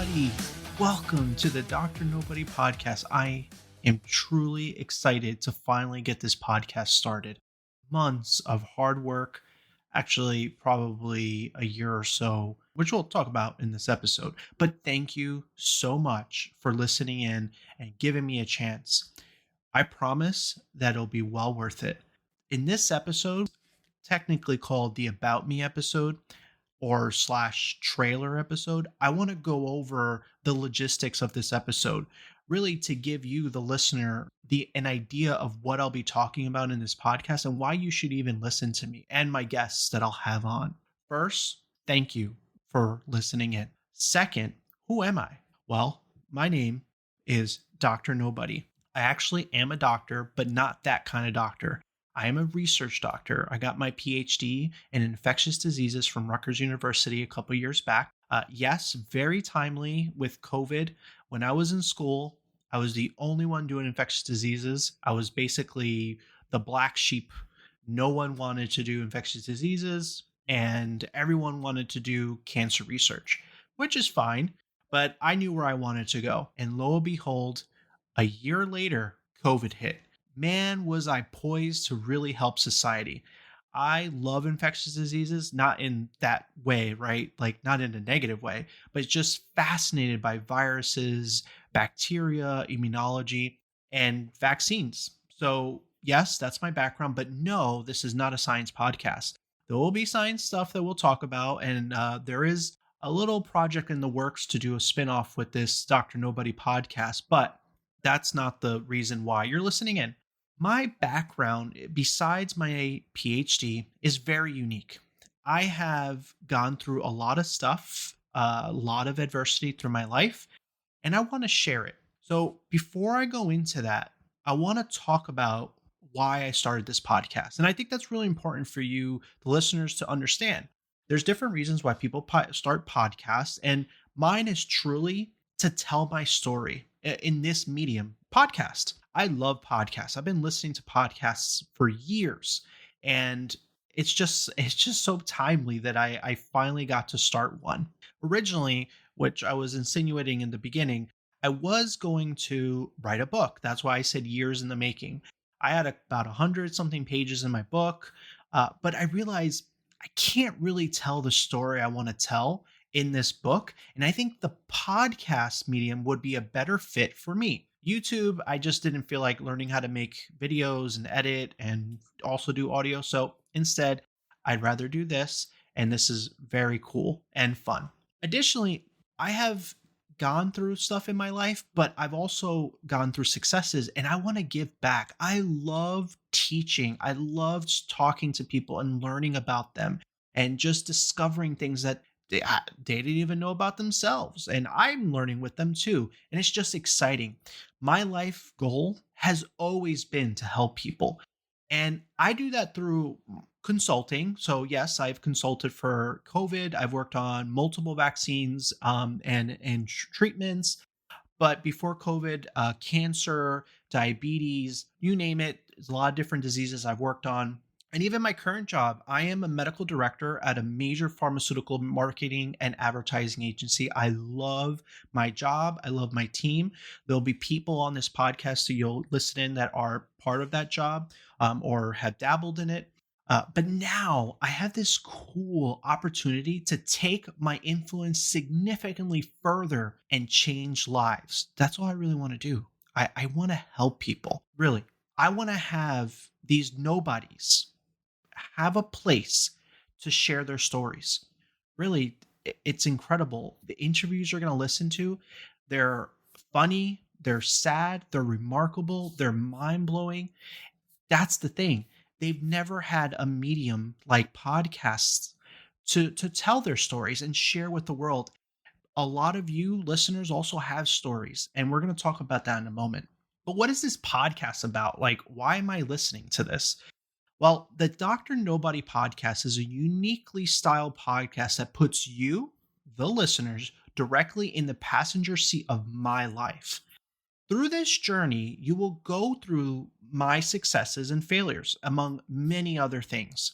everybody. Welcome to the Dr. Nobody podcast. I am truly excited to finally get this podcast started. Months of hard work, actually, probably a year or so, which we'll talk about in this episode. But thank you so much for listening in and giving me a chance. I promise that it'll be well worth it. In this episode, technically called the About Me episode, or slash trailer episode, I want to go over the logistics of this episode, really to give you, the listener, an idea of what I'll be talking about in this podcast and why you should even listen to me and my guests that I'll have on. First, thank you for listening in. Second, who am I? Well, my name is Dr. Nobody. I actually am a doctor, but not that kind of doctor. I am a research doctor. I got my PhD in infectious diseases from Rutgers University a couple years back. Yes, very timely with COVID. When I was in school, I was the only one doing infectious diseases. I was basically the black sheep. No one wanted to do infectious diseases, and everyone wanted to do cancer research, which is fine. But I knew where I wanted to go. And lo and behold, a year later, COVID hit. Man, was I poised to really help society. I love infectious diseases, not in that way, right? Like, not in a negative way, but just fascinated by viruses, bacteria, immunology, and vaccines. So, yes, that's my background, but no, this is not a science podcast. There will be science stuff that we'll talk about, and there is a little project in the works to do a spinoff with this Dr. Nobody podcast, but that's not the reason why you're listening in. My background, besides my PhD, is very unique. I have gone through a lot of stuff, a lot of adversity through my life, and I want to share it. So before I go into that, I want to talk about why I started this podcast. And I think that's really important for you, the listeners, to understand. There's different reasons why people start podcasts, and mine is truly to tell my story in this medium, podcast. I love podcasts. I've been listening to podcasts for years, and it's just so timely that I finally got to start one. Originally, which I was insinuating in the beginning, I was going to write a book. That's why I said years in the making. I had about 100 something pages in my book, but I realized I can't really tell the story I want to tell in this book. And I think the podcast medium would be a better fit for me. YouTube, I just didn't feel like learning how to make videos and edit and also do audio. So instead, I'd rather do this. And this is very cool and fun. Additionally, I have gone through stuff in my life, but I've also gone through successes, and I want to give back. I love teaching. I love talking to people and learning about them and just discovering things that they didn't even know about themselves. And I'm learning with them too. And it's just exciting. My life goal has always been to help people. And I do that through consulting. So, yes, I've consulted for COVID. I've worked on multiple vaccines and treatments. But before COVID, cancer, diabetes, you name it, there's a lot of different diseases I've worked on. And even my current job, I am a medical director at a major pharmaceutical marketing and advertising agency. I love my job. I love my team. There'll be people on this podcast who you'll listen in that are part of that job or have dabbled in it. But now I have this cool opportunity to take my influence significantly further and change lives. That's all I really want to do. I want to help people, really. I want to have these nobodies have a place to share their stories. Really, it's incredible. The interviews you're going to listen to, they're funny, they're sad, they're remarkable, they're mind-blowing. That's the thing. They've never had a medium like podcasts to tell their stories and share with the world. A lot of you listeners also have stories, and we're going to talk about that in a moment. But what is this podcast about? Like, why am I listening to this? Well, the Dr. Nobody podcast is a uniquely styled podcast that puts you, the listeners, directly in the passenger seat of my life. Through this journey, you will go through my successes and failures, among many other things.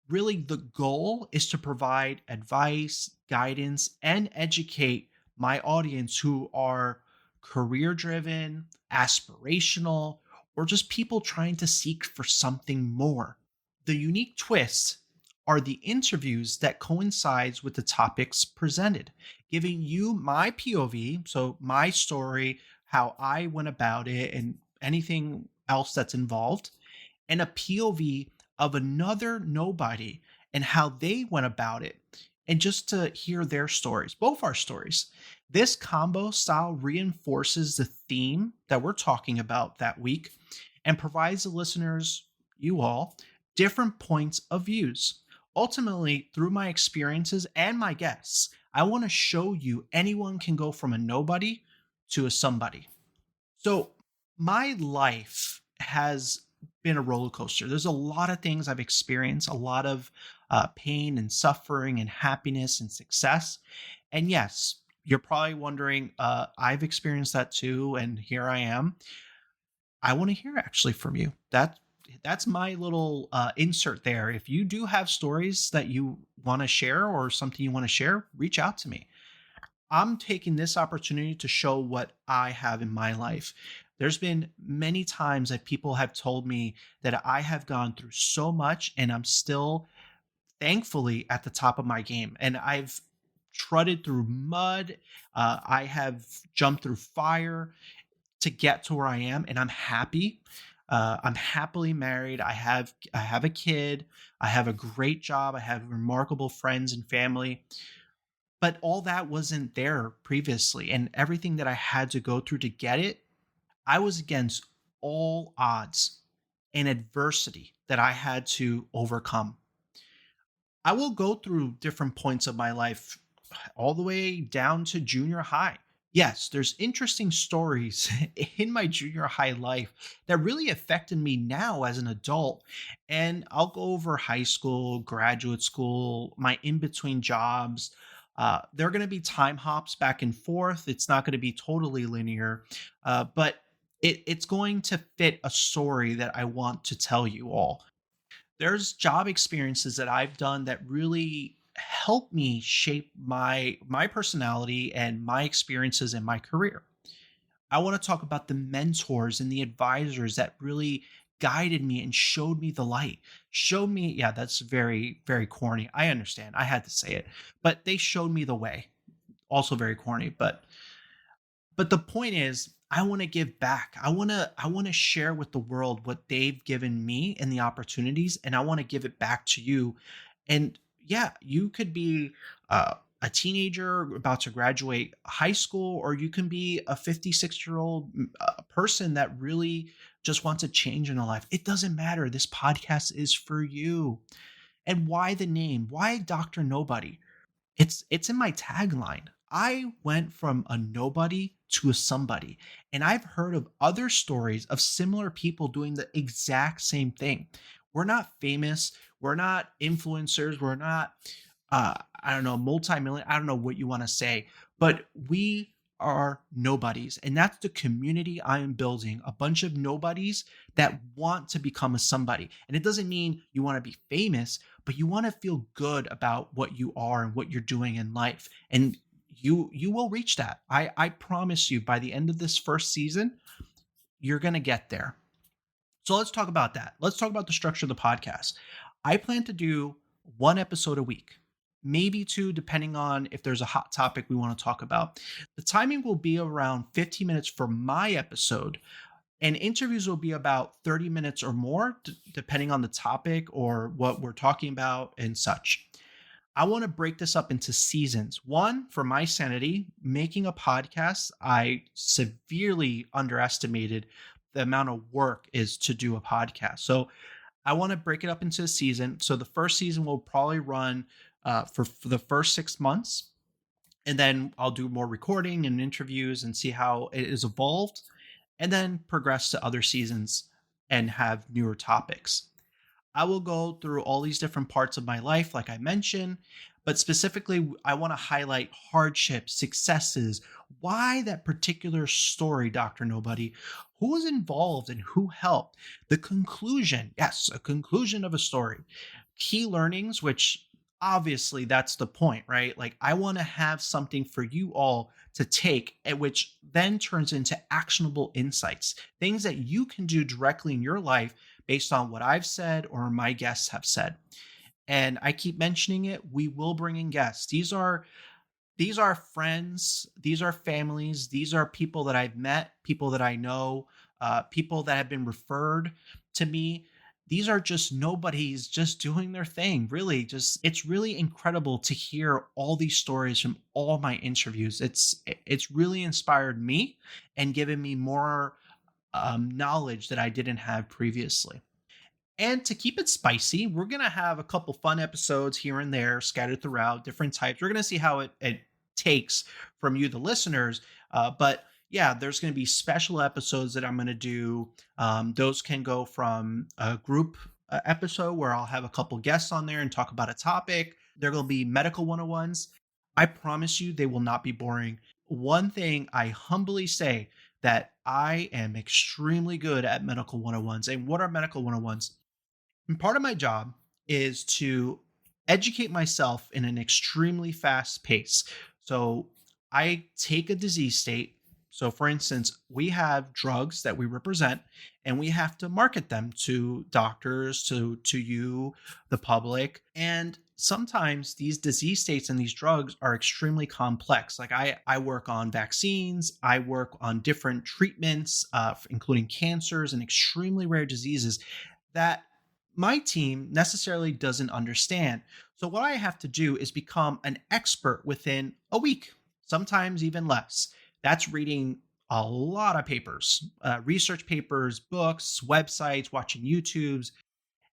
Really, the goal is to provide advice, guidance, and educate my audience who are career driven, aspirational, or just people trying to seek for something more. The unique twists are the interviews that coincides with the topics presented, giving you my POV, so my story, how I went about it, and anything else that's involved, and a POV of another nobody and how they went about it, and just to hear their stories, both our stories. This combo style reinforces the theme that we're talking about that week and provides the listeners, you all, different points of views. Ultimately, through my experiences and my guests, I want to show you anyone can go from a nobody to a somebody. So, my life has been a roller coaster. There's a lot of things I've experienced, a lot of pain and suffering and happiness and success. And yes, you're probably wondering, I've experienced that too, and here I am. I want to hear actually from you. That's my little insert there. If you do have stories that you want to share or something you want to share, reach out to me. I'm taking this opportunity to show what I have in my life. There's been many times that people have told me that I have gone through so much and I'm still thankfully at the top of my game. And I've trudged through mud. I have jumped through fire to get to where I am, and I'm happy. I'm happily married. I have a kid. I have a great job. I have remarkable friends and family. But all that wasn't there previously, and everything that I had to go through to get it, I was against all odds and adversity that I had to overcome. I will go through different points of my life all the way down to junior high. Yes, there's interesting stories in my junior high life that really affected me now as an adult. And I'll go over high school, graduate school, my in between jobs. There are going to be time hops back and forth. It's not going to be totally linear, but it's going to fit a story that I want to tell you all. There's job experiences that I've done that really help me shape my personality and my experiences in my career. I want to talk about the mentors and the advisors that really guided me and showed me the light. Showed me, yeah, that's very, very corny. I understand. I had to say it, but they showed me the way. Also very corny, but the point is, I want to give back. I want to share with the world what they've given me and the opportunities, and I want to give it back to you. And yeah, you could be a teenager about to graduate high school, or you can be a 56-year-old person that really just wants a change in their life. It doesn't matter. This podcast is for you. And why the name? Why Dr. Nobody? It's in my tagline. I went from a nobody to a somebody, and I've heard of other stories of similar people doing the exact same thing. We're not famous, we're not influencers, we're not I don't know, multi-million, I don't know what you want to say, but we are nobodies. And that's the community I am building, a bunch of nobodies that want to become a somebody. And it doesn't mean you want to be famous, but you want to feel good about what you are and what you're doing in life. And you will reach that. I promise you, by the end of this first season, you're going to get there. So let's talk about that. Let's talk about the structure of the podcast. I plan to do one episode a week, maybe two, depending on if there's a hot topic we want to talk about. The timing will be around 15 minutes for my episode, and interviews will be about 30 minutes or more, depending on the topic or what we're talking about and such. I want to break this up into seasons. One, for my sanity, making a podcast, I severely underestimated the amount of work is to do a podcast. So I want to break it up into a season. So the first season will probably run for the first 6 months. And then I'll do more recording and interviews and see how it is evolved, and then progress to other seasons and have newer topics. I will go through all these different parts of my life, like I mentioned, but specifically, I want to highlight hardships, successes, why that particular story, Dr. Nobody, who was involved and who helped, the conclusion, yes, a conclusion of a story, key learnings, which Obviously, that's the point, right? Like, I want to have something for you all to take, which then turns into actionable insights, things that you can do directly in your life based on what I've said or my guests have said. And I keep mentioning it, we will bring in guests. These are friends, these are families, these are people that I've met, people that I know, people that have been referred to me. These are just nobodies just doing their thing. Really, just it's really incredible to hear all these stories from all my interviews. It's really inspired me and given me more knowledge that I didn't have previously. And to keep it spicy, we're going to have a couple fun episodes here and there scattered throughout different types. We're going to see how it takes from you, the listeners. But yeah, there's going to be special episodes that I'm going to do. Those can go from a group episode where I'll have a couple guests on there and talk about a topic. There will be medical 101s. I promise you, they will not be boring. One thing I humbly say that I am extremely good at medical 101s. And what are medical 101s? And part of my job is to educate myself in an extremely fast pace. So I take a disease state. So, for instance, we have drugs that we represent, and we have to market them to doctors, to you, the public. And sometimes these disease states and these drugs are extremely complex. Like I work on vaccines, I work on different treatments, including cancers and extremely rare diseases that my team necessarily doesn't understand. So, what I have to do is become an expert within a week, sometimes even less. That's reading a lot of papers, research papers, books, websites, watching YouTubes.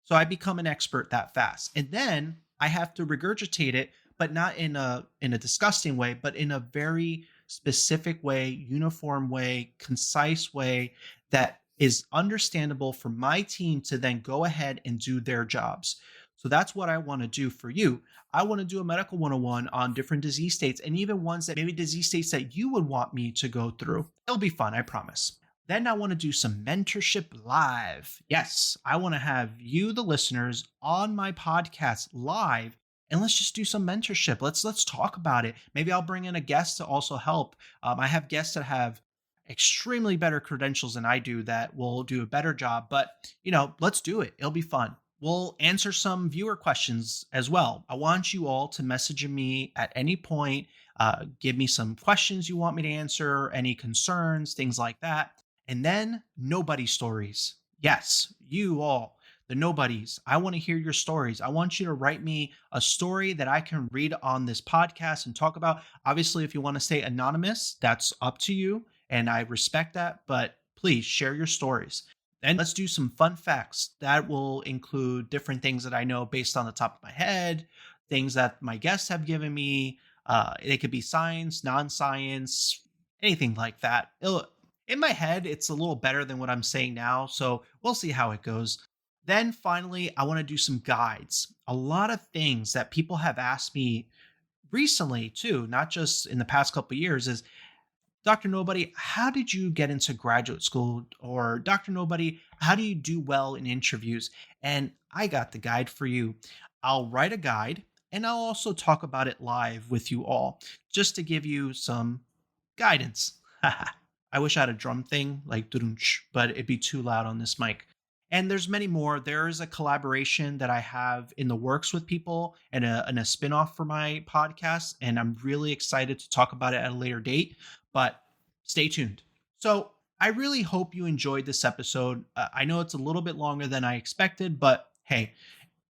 So I become an expert that fast. And then I have to regurgitate it, but not in a disgusting way, but in a very specific way, uniform way, concise way that is understandable for my team to then go ahead and do their jobs. So that's what I want to do for you. I want to do a medical 101 on different disease states and even ones that maybe disease states that you would want me to go through. It'll be fun, I promise. Then I want to do some mentorship live. Yes, I want to have you, the listeners, on my podcast live, and let's just do some mentorship. Let's talk about it. Maybe I'll bring in a guest to also help. I have guests that have extremely better credentials than I do that will do a better job. But let's do it. It'll be fun. We'll answer some viewer questions as well. I want you all to message me at any point. Give me some questions you want me to answer, any concerns, things like that. And then nobody stories. Yes, you all, the nobodies. I want to hear your stories. I want you to write me a story that I can read on this podcast and talk about. Obviously, if you want to stay anonymous, that's up to you. And I respect that. But please share your stories. And let's do some fun facts. That will include different things that I know based on the top of my head, things that my guests have given me. It could be science, non-science, anything like that. In my head, it's a little better than what I'm saying now, so we'll see how it goes. Then finally, I want to do some guides. A lot of things that people have asked me recently, too, not just in the past couple of years, is Dr. Nobody, how did you get into graduate school? Or Dr. Nobody, how do you do well in interviews? And I got the guide for you. I'll write a guide and I'll also talk about it live with you all just to give you some guidance. I wish I had a drum thing like dudunch, but it'd be too loud on this mic. And there's many more. There is a collaboration that I have in the works with people and a spin-off for my podcast. And I'm really excited to talk about it at a later date, but stay tuned. So I really hope you enjoyed this episode. I know it's a little bit longer than I expected, but hey,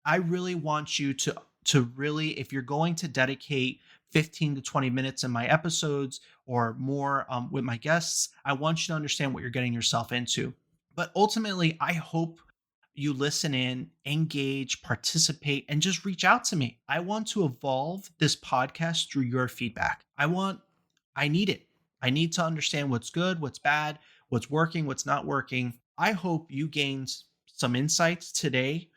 I really want you to really, if you're going to dedicate 15 to 20 minutes in my episodes or more with my guests, I want you to understand what you're getting yourself into. But ultimately, I hope you listen in, engage, participate, and just reach out to me. I want to evolve this podcast through your feedback. I need it. I need to understand what's good, what's bad, what's working, what's not working. I hope you gained some insights today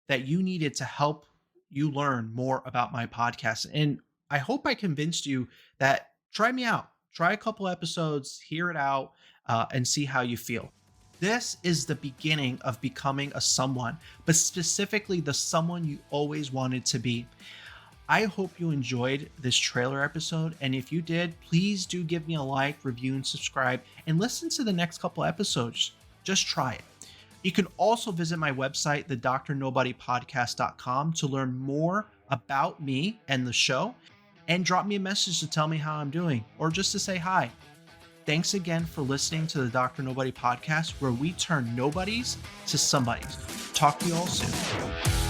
that you needed to help you learn more about my podcast. And I hope I convinced you that try me out, try a couple episodes, hear it out, and see how you feel. This is the beginning of becoming a someone, but specifically the someone you always wanted to be. I hope you enjoyed this trailer episode, and if you did, please do give me a like, review, and subscribe, and listen to the next couple episodes. Just try it. You can also visit my website, the drnobodypodcast.com, to learn more about me and the show, and drop me a message to tell me how I'm doing, or just to say hi. Thanks again for listening to the Dr. Nobody podcast, where we turn nobodies to somebodies. Talk to you all soon.